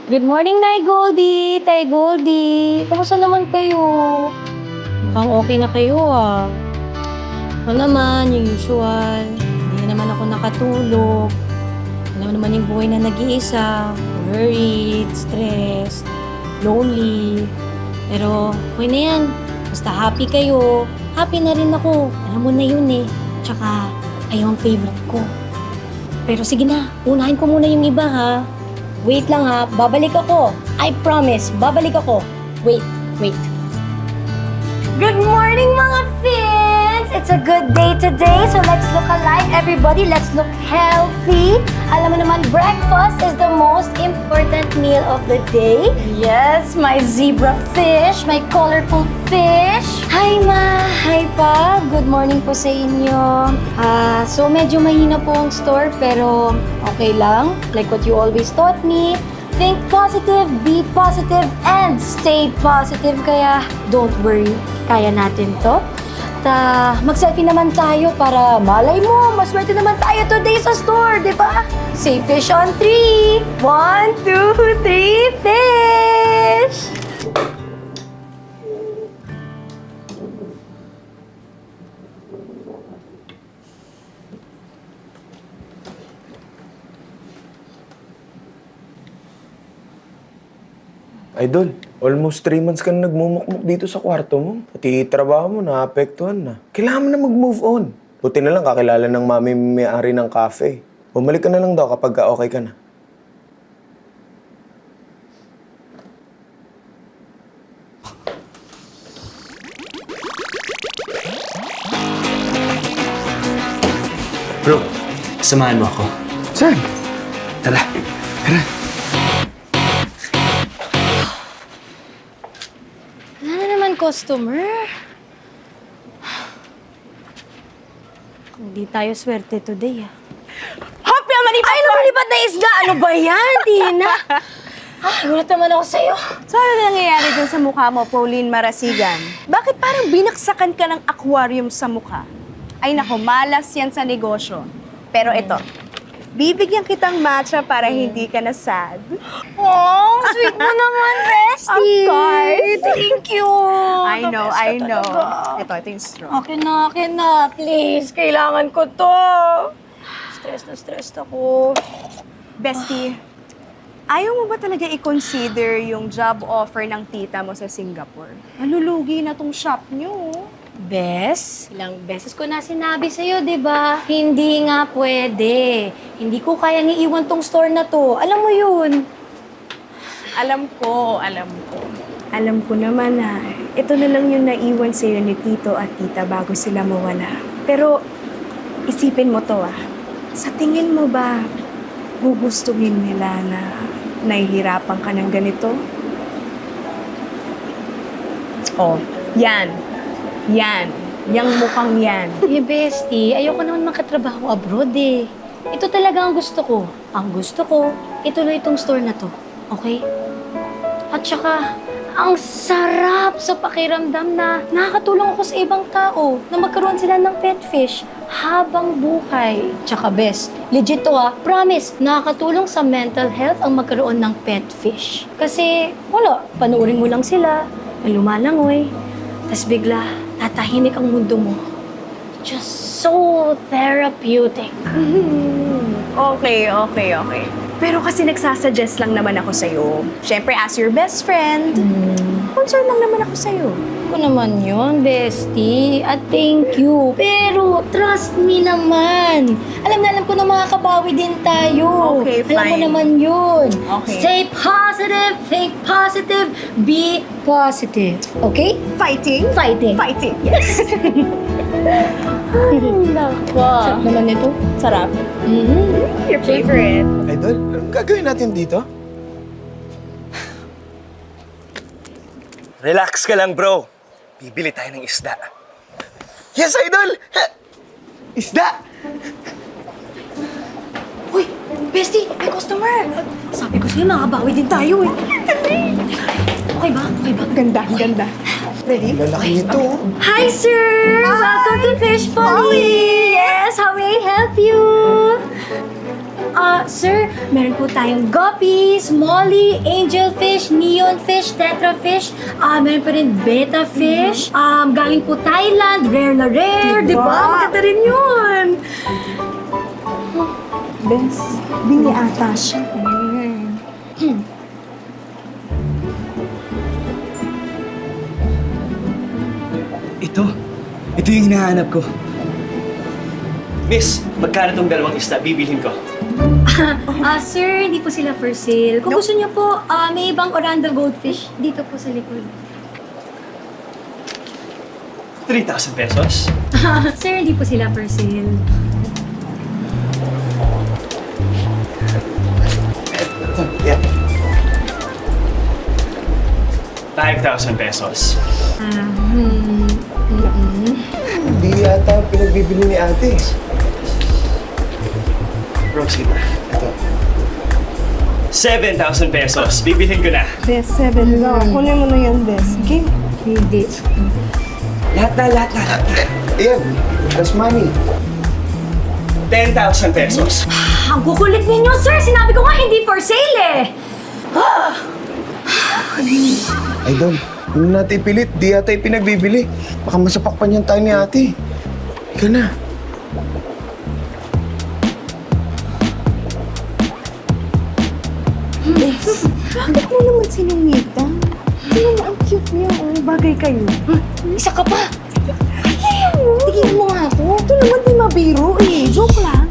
Good morning, Nay Goldie! Tay Goldie! Kamusta naman kayo? Mukhang okay na kayo ah. Ano naman, yung usual. Hindi na naman ako nakatulog. Alam mo naman yung buhay na nag-iisa. Worried, stressed, lonely. Pero okay na yan. Basta happy kayo. Happy na rin ako. Alam mo na yun eh. Tsaka, kayo ang favorite ko. Pero sige na, unahin ko muna yung iba ha. Wait lang ha, babalik ako. I promise, babalik ako. Wait. Good morning mga fins! It's a good day today, so let's look alike. Everybody, let's look healthy. Alam mo naman, breakfast is the most important meal of the day. Yes, my zebra fish, my colorful fish. Hi ma! Hi pa! Good morning po sa inyo. So medyo mahina po ang store, pero okay lang. Like what you always taught me. Think positive, be positive, and stay positive. Kaya don't worry, kaya natin to. Mag-selfie naman tayo para malay mo, maswerte naman tayo today sa store, di ba? Say fish on 3. 1, 2, 3, fish! Idol, almost 3 months ka na nagmumukmuk dito sa kwarto mo. Pati trabaho mo, naapektuhan na. Kailangan mo na mag-move on. Buti na lang kakilala ng mami may-ari ng cafe. Bumalik ka na lang daw kapag okay ka na. Bro, samahan mo ako. Saan? Tara, tara. Wala na naman customer. Hindi tayo swerte today ah. Happy ang malipad! Ay, lumilipad na isda! Ano ba yan, Tina? Gulat naman ako sa'yo. So ano nangyayari dun sa mukha mo, Pauline Marasigan? Bakit parang binaksakan ka ng aquarium sa mukha? Ay nako, malas yan sa negosyo. Pero ito, bibigyan kitang matcha para hindi ka na sad. Oh, sweet mo naman, Bestie. Of course. Thank you. I know, The best I ka know. talaga. Ito yung straw. Akin na. Please, kailangan ko to. Stress ako. Bestie, ayaw mo ba talaga i-consider yung job offer ng tita mo sa Singapore? Malulugi na tong shop nyo. Bes, ilang beses ko na sinabi sa'yo, di ba? Hindi nga pwede. Hindi ko kayang iiwan tong store na to. Alam mo yun. Alam ko. Alam ko naman na ito na lang yung naiwan sa'yo ni Tito at Tita bago sila mawala. Pero isipin mo to Sa tingin mo ba gugustuhin nila na nahihirapan ka ng ganito? Oh, yan. Yang mukhang yan. Eh, bestie, ayoko naman makatrabaho abroad eh. Ito talaga ang gusto ko. Ang gusto ko, ituloy itong store na to. Okay? At saka, ang sarap sa pakiramdam na nakakatulong ako sa ibang tao na magkaroon sila ng pet fish habang buhay. Tsaka best, legit to promise, nakakatulong sa mental health ang magkaroon ng pet fish. Kasi, wala, panuorin mo lang sila, na lumalangoy, tas bigla, tatahimik ang mundo mo. Just so therapeutic. Okay. Pero kasi nagsasuggest lang naman ako sa'yo. Siyempre, as your best friend, concern lang naman ako sa'yo. Ako naman yun, bestie. At thank you. Pero, trust me naman. Alam ko na makakabawi din tayo. Okay, Alam mo fine. naman yun. Okay. Stay positive, think positive, be positive. Okay? Fighting? Fighting. Yes. Sarap naman ito. Sarap. Mm-hmm. Your favorite. Idol, anong gagawin natin dito? Relax ka lang, bro. Bibili tayo ng isda. Yes, Idol! Isda! Uy, bestie, may customer. Sabi ko sa'yo, makabawi din tayo eh. Okay ba? Ganda. Ready? Lalaki nito. Hi, sir! Welcome to Fish Polly! Yes, how may I help you? Sir, meron po tayong guppies, molly, angelfish, neonfish, tetrafish. Meron po rin betta fish. Galing po Thailand, rare na rare, di ba? Maganda rin yun. Bes, bini ata siya. Ito yung hinahanap ko. Miss, magkano tong dalawang isda? Bibilhin ko. Sir, hindi po sila for sale. Kung gusto niyo po, may ibang Orlando goldfish dito po sa likod. 3,000 pesos? Sir, hindi po sila for sale. Yeah. 5,000 pesos. Hindi yata pinagbibili ni ate. Rosie, Ito. 7,000 pesos. Bibilhin ko na. Bes, 7 lang. Kunin mo na yan, Bes. Game. Hindi. Lahat na. Ayan, that's money. 10,000 pesos. Ang kukulit ninyo, sir! Sinabi ko nga hindi for sale eh! Idol, kung natin ipilit, di yata ipinagbibili. Baka masapakpan yan tayo ni ate. Ika na. Bakit mo naman sinungita? Tingnan mo, ang cute niya. Oh. Bagay kayo. Isa ka pa! Tingin mo nga ako. Ito naman di mabiro eh. Joke lang.